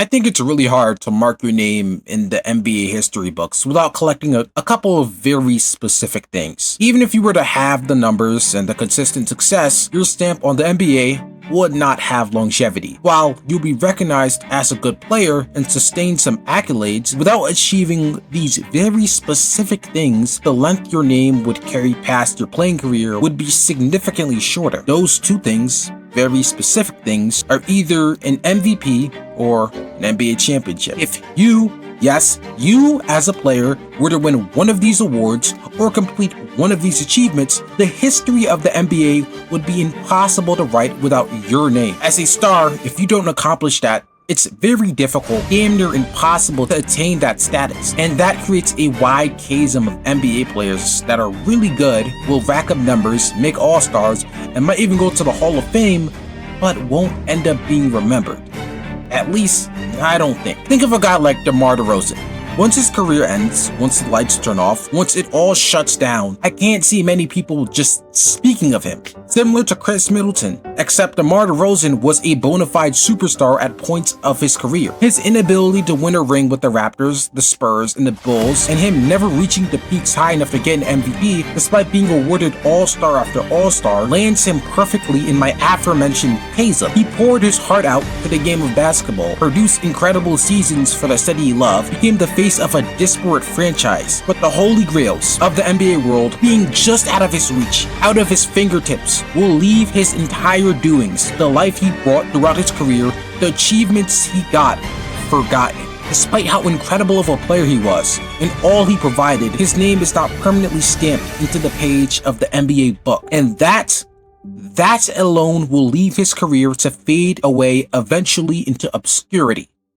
I think it's really hard to mark your name in the NBA history books without collecting a couple of very specific things. Even if you were to have the numbers and the consistent success, your stamp on the NBA would not have longevity. While you'll be recognized as a good player and sustain some accolades, without achieving these very specific things, the length your name would carry past your playing career would be significantly shorter. Those two things, very specific things, are either an MVP or an NBA championship. If you, yes, you as a player, were to win one of these awards or complete one of these achievements, the history of the NBA would be impossible to write without your name. As a star, if you don't accomplish that, it's very difficult, damn near impossible to attain that status. And that creates a wide chasm of NBA players that are really good, will rack up numbers, make all-stars, and might even go to the Hall of Fame, but won't end up being remembered. At least, I don't think. Think of a guy like DeMar DeRozan. Once his career ends, once the lights turn off, once it all shuts down, I can't see many people just speaking of him. Similar to Chris Middleton, except DeMar DeRozan was a bona fide superstar at points of his career. His inability to win a ring with the Raptors, the Spurs, and the Bulls, and him never reaching the peaks high enough to get an MVP despite being awarded All-Star after All-Star, lands him perfectly in my aforementioned chasm. He poured his heart out for the game of basketball, produced incredible seasons for the city he loved, became the face of a disparate franchise, but the holy grails of the NBA world being just out of his reach, out of his fingertips, will leave his entire doings, the life he brought throughout his career, the achievements he got, forgotten. Despite how incredible of a player he was and all he provided, his name is not permanently stamped into the page of the NBA book. And that alone will leave his career to fade away eventually into obscurity.